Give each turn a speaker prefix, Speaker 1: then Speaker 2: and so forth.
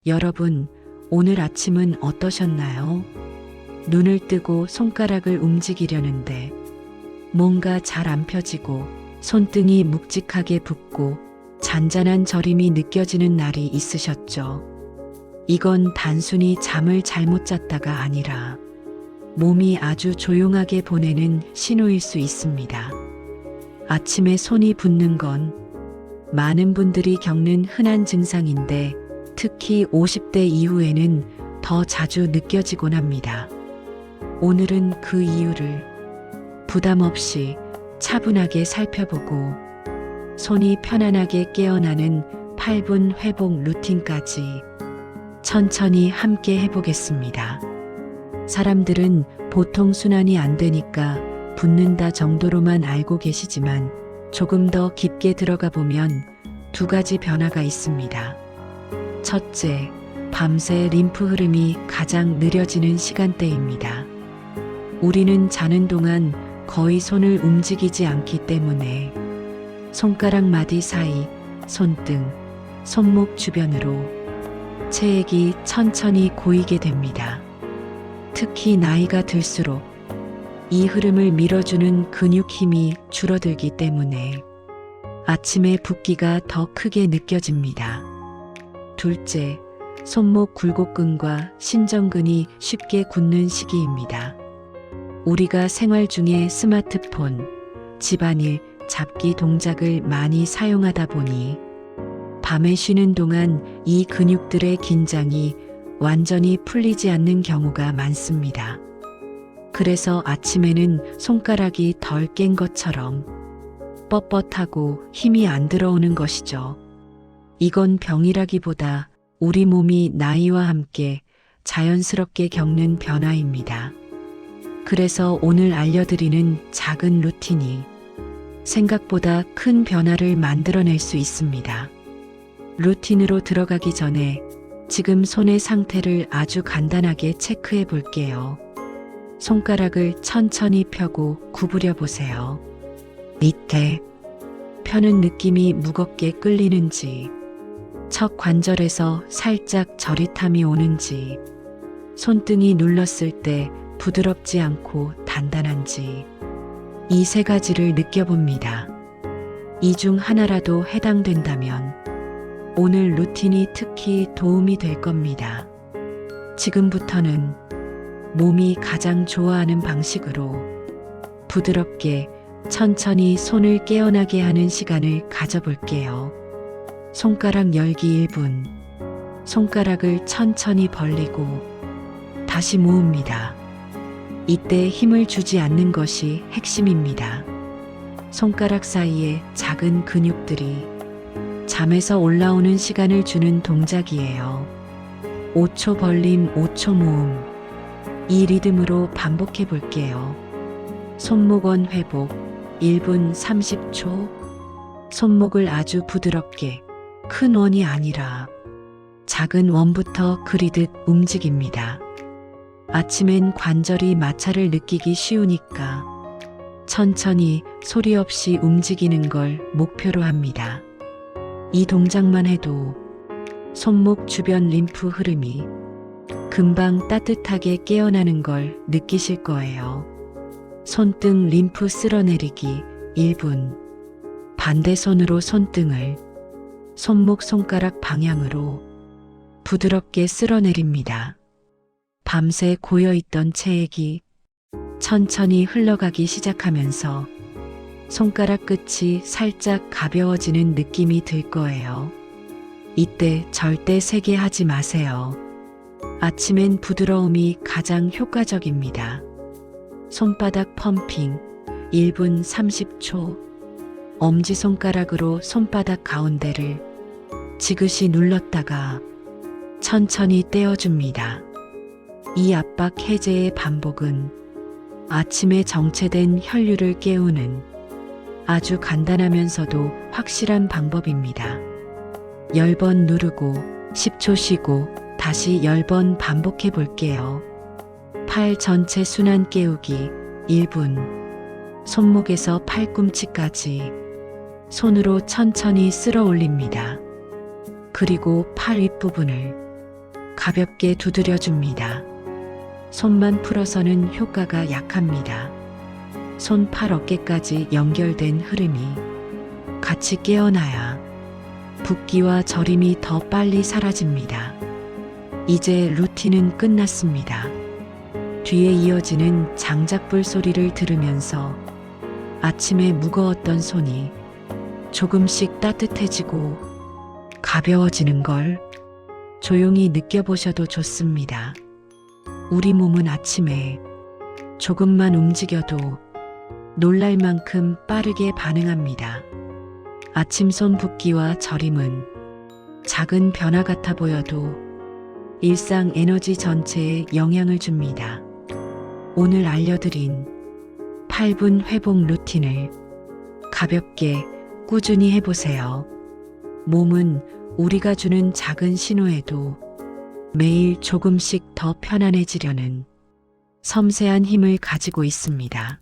Speaker 1: 여러분, 오늘 아침은 어떠셨나요? 눈을 뜨고 손가락을 움직이려는데 뭔가 잘 안 펴지고 손등이 묵직하게 붓고 잔잔한 저림이 느껴지는 날이 있으셨죠? 이건 단순히 잠을 잘못 잤다가 아니라 몸이 아주 조용하게 보내는 신호일 수 있습니다. 아침에 손이 붓는 건 많은 분들이 겪는 흔한 증상인데 특히 50대 이후에는 더 자주 느껴지곤 합니다. 오늘은 그 이유를 부담 없이 차분하게 살펴보고 손이 편안하게 깨어나는 8분 회복 루틴까지 천천히 함께 해보겠습니다. 사람들은 보통 순환이 안 되니까 붓는다 정도로만 알고 계시지만 조금 더 깊게 들어가 보면 두 가지 변화가 있습니다. 첫째, 밤새 림프 흐름이 가장 느려지는 시간대입니다. 우리는 자는 동안 거의 손을 움직이지 않기 때문에 손가락 마디 사이, 손등, 손목 주변으로 체액이 천천히 고이게 됩니다. 특히 나이가 들수록 이 흐름을 밀어주는 근육 힘이 줄어들기 때문에 아침에 붓기가 더 크게 느껴집니다. 둘째, 손목 굴곡근과 신전근이 쉽게 굳는 시기입니다. 우리가 생활 중에 스마트폰, 집안일, 잡기 동작을 많이 사용하다 보니 밤에 쉬는 동안 이 근육들의 긴장이 완전히 풀리지 않는 경우가 많습니다. 그래서 아침에는 손가락이 덜 깬 것처럼 뻣뻣하고 힘이 안 들어오는 것이죠. 이건 병이라기보다 우리 몸이 나이와 함께 자연스럽게 겪는 변화입니다. 그래서 오늘 알려드리는 작은 루틴이 생각보다 큰 변화를 만들어낼 수 있습니다. 루틴으로 들어가기 전에 지금 손의 상태를 아주 간단하게 체크해 볼게요. 손가락을 천천히 펴고 구부려 보세요. 밑에 펴는 느낌이 무겁게 끌리는지, 척 관절에서 살짝 저릿함이 오는지, 손등이 눌렀을 때 부드럽지 않고 단단한지, 이 세 가지를 느껴봅니다. 이 중 하나라도 해당된다면 오늘 루틴이 특히 도움이 될 겁니다. 지금부터는 몸이 가장 좋아하는 방식으로 부드럽게 천천히 손을 깨어나게 하는 시간을 가져볼게요. 손가락 열기 1분. 손가락을 천천히 벌리고 다시 모읍니다. 이때 힘을 주지 않는 것이 핵심입니다. 손가락 사이에 작은 근육들이 잠에서 올라오는 시간을 주는 동작이에요. 5초 벌림, 5초 모음. 이 리듬으로 반복해 볼게요. 손목원 회복 1분 30초. 손목을 아주 부드럽게, 큰 원이 아니라 작은 원부터 그리듯 움직입니다. 아침엔 관절이 마찰을 느끼기 쉬우니까 천천히 소리 없이 움직이는 걸 목표로 합니다. 이 동작만 해도 손목 주변 림프 흐름이 금방 따뜻하게 깨어나는 걸 느끼실 거예요. 손등 림프 쓸어내리기 1분. 반대 손으로 손등을 손목 손가락 방향으로 부드럽게 쓸어내립니다. 밤새 고여있던 체액이 천천히 흘러가기 시작하면서 손가락 끝이 살짝 가벼워지는 느낌이 들 거예요. 이때 절대 세게 하지 마세요. 아침엔 부드러움이 가장 효과적입니다. 손바닥 펌핑 1분 30초. 엄지손가락으로 손바닥 가운데를 지그시 눌렀다가 천천히 떼어줍니다. 이 압박 해제의 반복은 아침에 정체된 혈류를 깨우는 아주 간단하면서도 확실한 방법입니다. 10번 누르고 10초 쉬고 다시 10번 반복해 볼게요. 팔 전체 순환 깨우기 1분. 손목에서 팔꿈치까지 손으로 천천히 쓸어 올립니다. 그리고 팔 윗부분을 가볍게 두드려줍니다. 손만 풀어서는 효과가 약합니다. 손, 팔, 어깨까지 연결된 흐름이 같이 깨어나야 붓기와 저림이 더 빨리 사라집니다. 이제 루틴은 끝났습니다. 뒤에 이어지는 장작불 소리를 들으면서 아침에 무거웠던 손이 조금씩 따뜻해지고 가벼워지는 걸 조용히 느껴보셔도 좋습니다. 우리 몸은 아침에 조금만 움직여도 놀랄 만큼 빠르게 반응합니다. 아침 손 붓기와 저림은 작은 변화 같아 보여도 일상 에너지 전체에 영향을 줍니다. 오늘 알려드린 8분 회복 루틴을 가볍게 꾸준히 해보세요. 몸은 우리가 주는 작은 신호에도 매일 조금씩 더 편안해지려는 섬세한 힘을 가지고 있습니다.